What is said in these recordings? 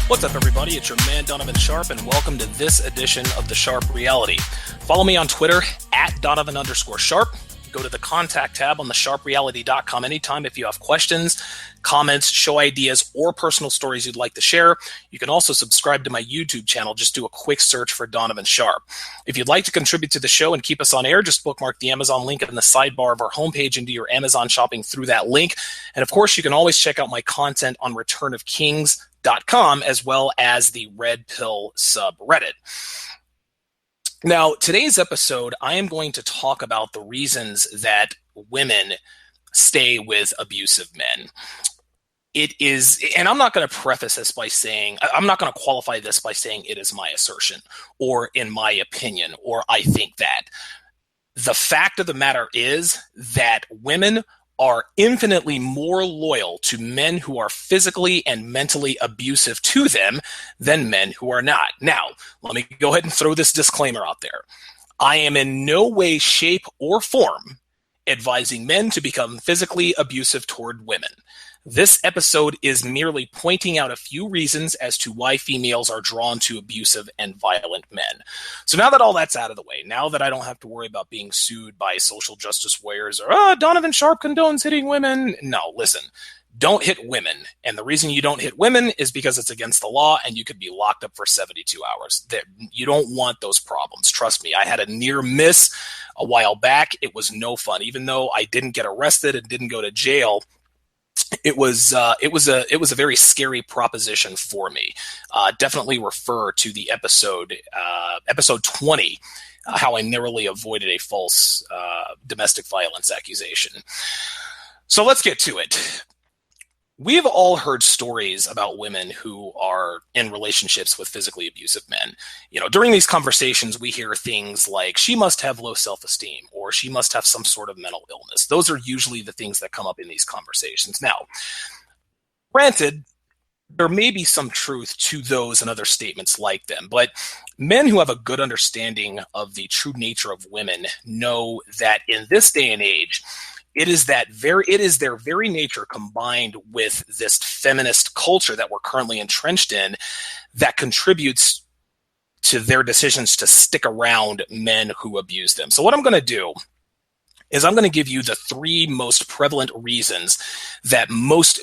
What's up, everybody? It's your man, Donovan Sharp, and welcome to this edition of The Sharp Reality. Follow me on Twitter, @Donovan_Sharp. Go to the contact tab on thesharpreality.com anytime if you have questions, comments, show ideas, or personal stories you'd like to share. You can also subscribe to my YouTube channel. Just do a quick search for Donovan Sharp. If you'd like to contribute to the show and keep us on air, just bookmark the Amazon link in the sidebar of our homepage and do your Amazon shopping through that link. And of course, you can always check out my content on returnofkings.com as well as the Red Pill subreddit. Now, today's episode, I am going to talk about the reasons that women stay with abusive men. It is, and I'm not going to preface this by saying, I'm not going to qualify this by saying it is my assertion or in my opinion or I think that. The fact of the matter is that women are infinitely more loyal to men who are physically and mentally abusive to them than men who are not. Now, let me go ahead and throw this disclaimer out there. I am in no way, shape, or form advising men to become physically abusive toward women. This episode is merely pointing out a few reasons as to why females are drawn to abusive and violent men. So now that all that's out of the way, now that I don't have to worry about being sued by social justice warriors or, Donovan Sharp condones hitting women. No, listen, don't hit women. And the reason you don't hit women is because it's against the law and you could be locked up for 72 hours. You don't want those problems. Trust me, I had a near miss a while back. It was no fun. Even though I didn't get arrested and didn't go to jail, it was a very scary proposition for me. Definitely refer to the episode 20, how I narrowly avoided a false domestic violence accusation. So let's get to it. We've all heard stories about women who are in relationships with physically abusive men. You know, during these conversations, we hear things like, she must have low self-esteem, or she must have some sort of mental illness. Those are usually the things that come up in these conversations. Now, granted, there may be some truth to those and other statements like them, but men who have a good understanding of the true nature of women know that in this day and age, it is their very nature combined with this feminist culture that we're currently entrenched in that contributes to their decisions to stick around men who abuse them. So what I'm going to do is I'm going to give you the three most prevalent reasons that most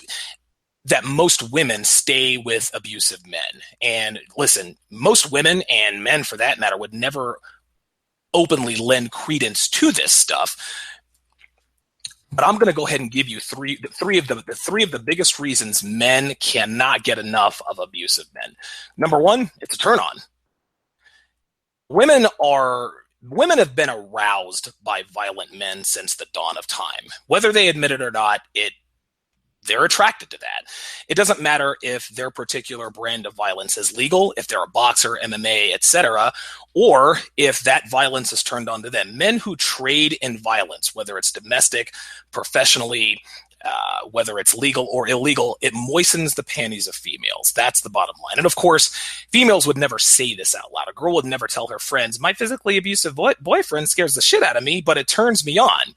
women stay with abusive men. And listen, most women and men for that matter would never openly lend credence to this stuff. But I'm going to go ahead and give you three of the biggest reasons men cannot get enough of abusive men. Number one, it's a turn on. Women have been aroused by violent men since the dawn of time. Whether they admit it or not, they're attracted to that. It doesn't matter if their particular brand of violence is legal, if they're a boxer, MMA, etc., or if that violence is turned on to them. Men who trade in violence, whether it's domestic, professionally, whether it's legal or illegal, it moistens the panties of females. That's the bottom line. And of course, females would never say this out loud. A girl would never tell her friends, my physically abusive boyfriend scares the shit out of me, but it turns me on.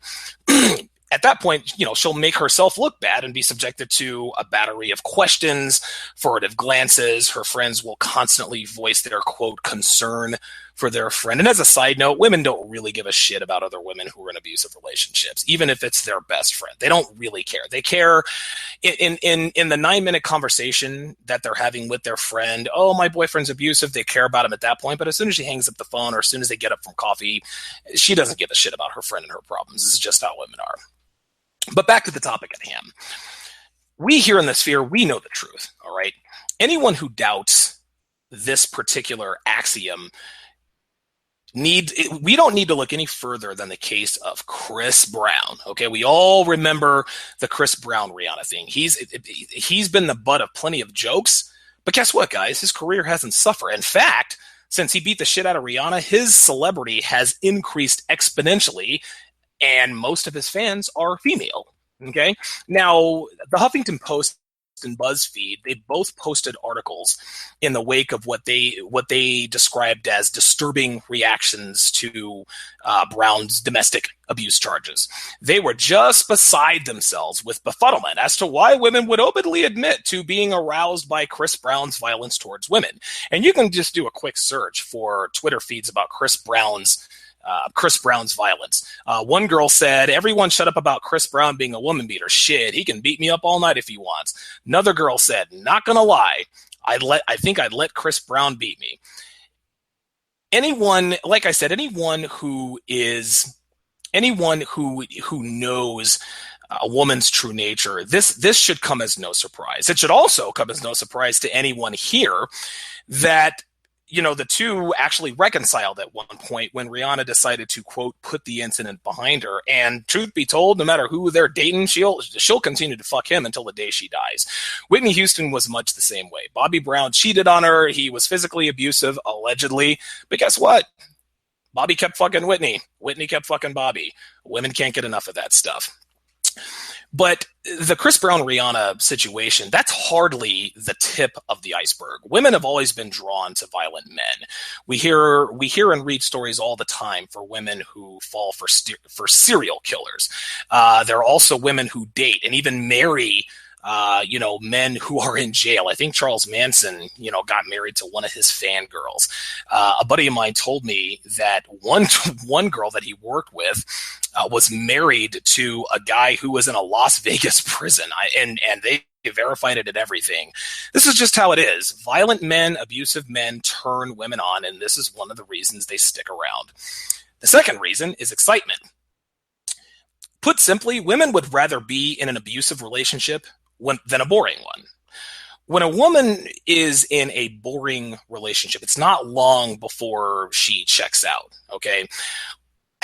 At that point, she'll make herself look bad and be subjected to a battery of questions, furtive glances. Her friends will constantly voice their, quote, concern for their friend. And as a side note, women don't really give a shit about other women who are in abusive relationships, even if it's their best friend. They don't really care. They care in the 9-minute conversation that they're having with their friend. Oh, my boyfriend's abusive. They care about him at that point. But as soon as she hangs up the phone or as soon as they get up from coffee, she doesn't give a shit about her friend and her problems. This is just how women are. But back to the topic at hand. We here in the sphere, we know the truth, all right? Anyone who doubts this particular axiom, we don't need to look any further than the case of Chris Brown, okay? We all remember the Chris Brown Rihanna thing. He's been the butt of plenty of jokes, but guess what, guys? His career hasn't suffered. In fact, since he beat the shit out of Rihanna, his celebrity has increased exponentially, and most of his fans are female. Okay. Now, the Huffington Post and BuzzFeed, they both posted articles in the wake of what they described as disturbing reactions to Brown's domestic abuse charges. They were just beside themselves with befuddlement as to why women would openly admit to being aroused by Chris Brown's violence towards women. And you can just do a quick search for Twitter feeds about Chris Brown's violence. One girl said, "Everyone shut up about Chris Brown being a woman beater. Shit, he can beat me up all night if he wants." Another girl said, "Not gonna lie, I think I'd let Chris Brown beat me." Anyone, like I said, anyone who knows a woman's true nature, this should come as no surprise. It should also come as no surprise to anyone here that, you know, the two actually reconciled at one point when Rihanna decided to, quote, put the incident behind her. And truth be told, no matter who they're dating, she'll continue to fuck him until the day she dies. Whitney Houston was much the same way. Bobby Brown cheated on her. He was physically abusive, allegedly. But guess what? Bobby kept fucking Whitney. Whitney kept fucking Bobby. Women can't get enough of that stuff. But the Chris Brown Rihanna situation, that's hardly the tip of the iceberg. Women have always been drawn to violent men. We hear and read stories all the time for women who fall for serial killers. There are also women who date and even marry men who are in jail. I think Charles Manson, got married to one of his fangirls. A buddy of mine told me that one girl that he worked with was married to a guy who was in a Las Vegas prison, and they verified it and everything. This is just how it is. Violent men, abusive men turn women on, and this is one of the reasons they stick around. The second reason is excitement. Put simply, women would rather be in an abusive relationship than a boring one. When a woman is in a boring relationship, it's not long before she checks out, okay?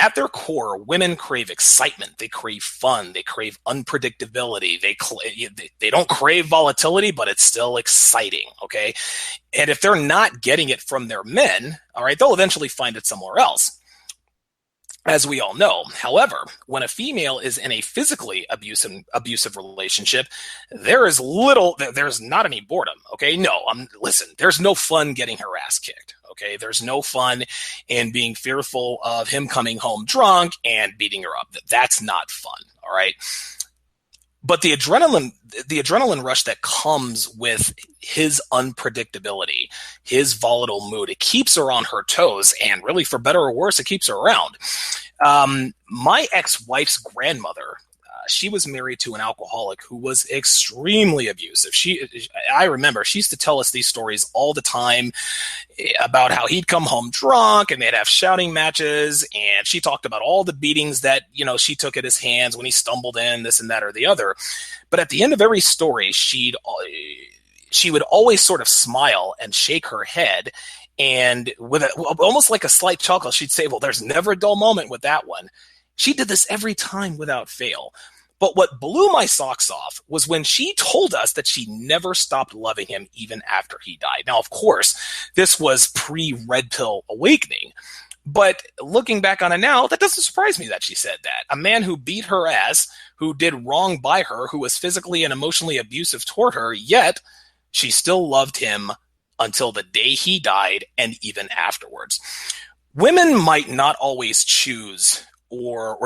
At their core, women crave excitement. They crave fun. They crave unpredictability. They don't crave volatility, but it's still exciting, okay? And if they're not getting it from their men, all right, they'll eventually find it somewhere else, as we all know. However, when a female is in a physically abusive relationship, there's not any boredom, okay? No, listen, there's no fun getting her ass kicked, okay? There's no fun in being fearful of him coming home drunk and beating her up. That's not fun, all right? But the adrenaline rush that comes with his unpredictability, his volatile mood, it keeps her on her toes, and really, for better or worse, it keeps her around. My ex-wife's grandmother, she was married to an alcoholic who was extremely abusive. I remember she used to tell us these stories all the time about how he'd come home drunk and they'd have shouting matches. And she talked about all the beatings that, she took at his hands when he stumbled in, this and that or the other. But at the end of every story, she would always sort of smile and shake her head. And with almost like a slight chuckle, she'd say, "Well, there's never a dull moment with that one." She did this every time without fail. But what blew my socks off was when she told us that she never stopped loving him even after he died. Now, of course, this was pre-Red Pill awakening. But looking back on it now, that doesn't surprise me that she said that. A man who beat her ass, who did wrong by her, who was physically and emotionally abusive toward her, yet she still loved him until the day he died and even afterwards. Women might not always choose or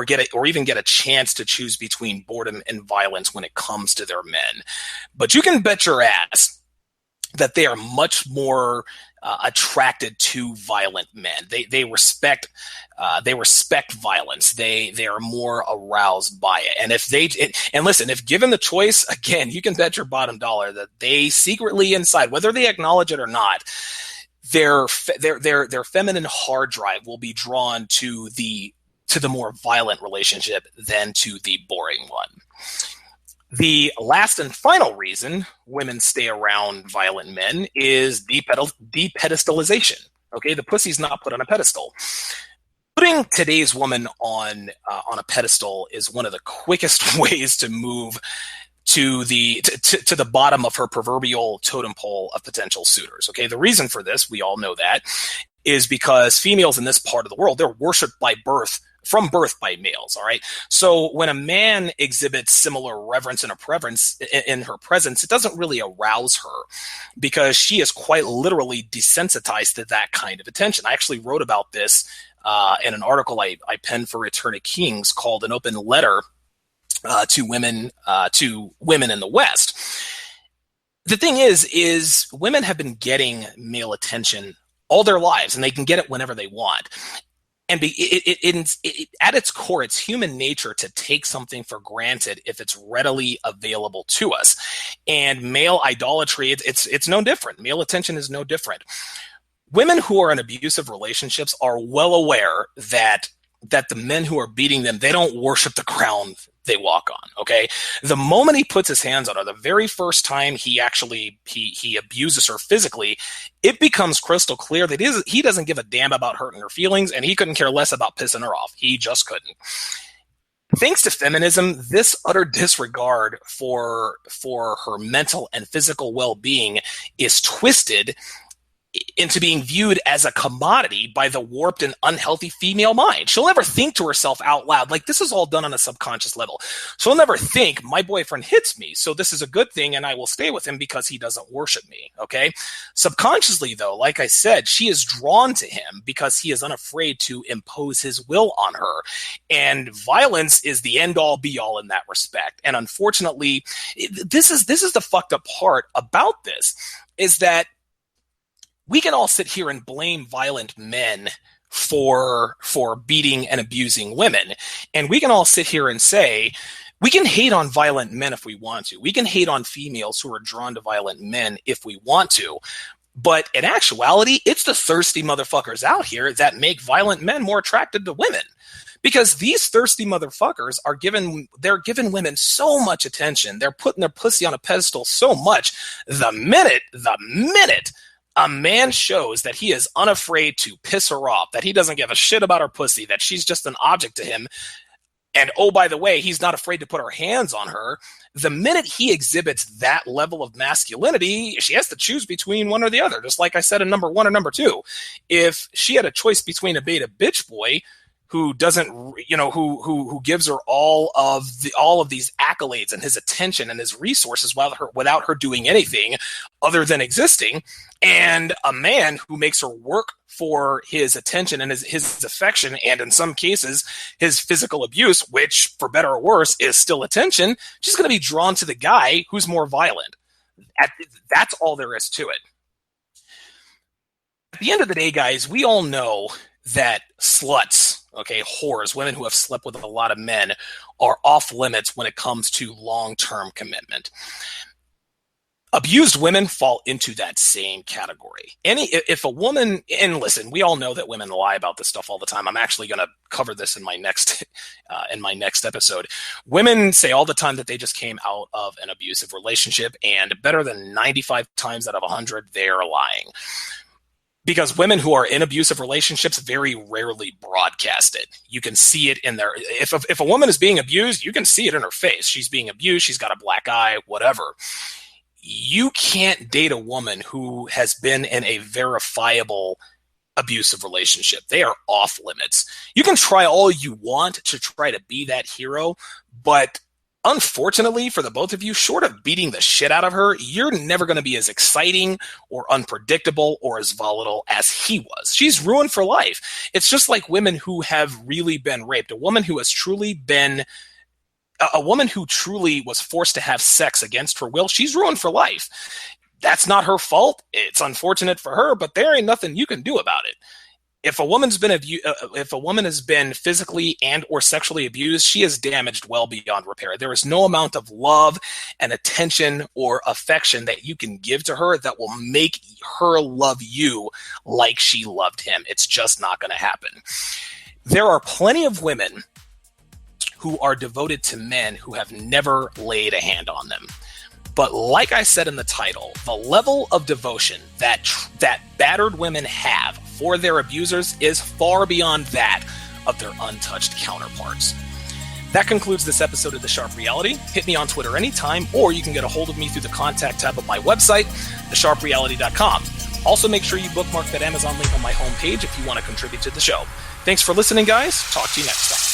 even get a chance to choose between boredom and violence when it comes to their men. But you can bet your ass that they are much more attracted to violent men. They respect violence. They are more aroused by it. And listen, if given the choice, again, you can bet your bottom dollar that they secretly inside, whether they acknowledge it or not, their feminine hard drive will be drawn to the more violent relationship than to the boring one. The last and final reason women stay around violent men is depedestalization. Okay, the pussy's not put on a pedestal. Putting today's woman on a pedestal is one of the quickest ways to move to the bottom of her proverbial totem pole of potential suitors. Okay, the reason for this, we all know that, is because females in this part of the world, they're worshipped by birth from birth by males. All right. So when a man exhibits similar reverence in her presence, it doesn't really arouse her because she is quite literally desensitized to that kind of attention. I actually wrote about this in an article I penned for Return to Kings called "An Open Letter to Women in the West." The thing is women have been getting male attention all their lives, and they can get it whenever they want. And at its core, it's human nature to take something for granted if it's readily available to us. And male idolatry, it's no different. Male attention is no different. Women who are in abusive relationships are well aware that the men who are beating them, they don't worship the ground they walk on. Okay. The moment he puts his hands on her, the very first time he abuses her physically, it becomes crystal clear that he doesn't give a damn about hurting her feelings, and he couldn't care less about pissing her off. He just couldn't. Thanks to feminism, this utter disregard for her mental and physical well-being is twisted into being viewed as a commodity by the warped and unhealthy female mind. She'll never think to herself out loud, like, this is all done on a subconscious level. She'll never think, my boyfriend hits me, so this is a good thing and I will stay with him because he doesn't worship me, okay? Subconsciously, though, like I said, she is drawn to him because he is unafraid to impose his will on her. And violence is the end-all, be-all in that respect. And unfortunately, this is the fucked up part about this, is that we can all sit here and blame violent men for beating and abusing women. And we can all sit here and say, we can hate on violent men if we want to. We can hate on females who are drawn to violent men if we want to. But in actuality, it's the thirsty motherfuckers out here that make violent men more attracted to women. Because these thirsty motherfuckers they're giving women so much attention. They're putting their pussy on a pedestal so much. The minute a man shows that he is unafraid to piss her off, that he doesn't give a shit about her pussy, that she's just an object to him, and oh, by the way, he's not afraid to put her hands on her, the minute he exhibits that level of masculinity, she has to choose between one or the other. Just like I said in number 1 or number 2. If she had a choice between a beta bitch boy who doesn't, who gives her all of these accolades and his attention and his resources without her doing anything other than existing, and a man who makes her work for his attention and his affection, and in some cases his physical abuse, which for better or worse is still attention, she's going to be drawn to the guy who's more violent. That's all there is to it. At the end of the day, guys, we all know that sluts, okay, whores, women who have slept with a lot of men, are off limits when it comes to long-term commitment. Abused women fall into that same category. If a woman, and listen, we all know that women lie about this stuff all the time. I'm actually going to cover this in my next episode. Women say all the time that they just came out of an abusive relationship, and better than 95 times out of 100, they're lying. Because women who are in abusive relationships very rarely broadcast it. You can see it in their... If a woman is being abused, you can see it in her face. She's being abused, she's got a black eye, whatever. You can't date a woman who has been in a verifiable abusive relationship. They are off limits. You can try all you want to try to be that hero, but unfortunately for the both of you, short of beating the shit out of her, you're never going to be as exciting or unpredictable or as volatile as he was. She's ruined for life. It's just like women who have really been raped. A woman who truly was forced to have sex against her will, she's ruined for life. That's not her fault. It's unfortunate for her, but there ain't nothing you can do about it. If a woman has been physically and or sexually abused, she is damaged well beyond repair. There is no amount of love and attention or affection that you can give to her that will make her love you like she loved him. It's just not going to happen. There are plenty of women who are devoted to men who have never laid a hand on them. But like I said in the title, the level of devotion that battered women have for their abusers is far beyond that of their untouched counterparts. That concludes this episode of The Sharp Reality. Hit me on Twitter anytime, or you can get a hold of me through the contact tab of my website, thesharpreality.com. Also, make sure you bookmark that Amazon link on my homepage if you want to contribute to the show. Thanks for listening, guys. Talk to you next time.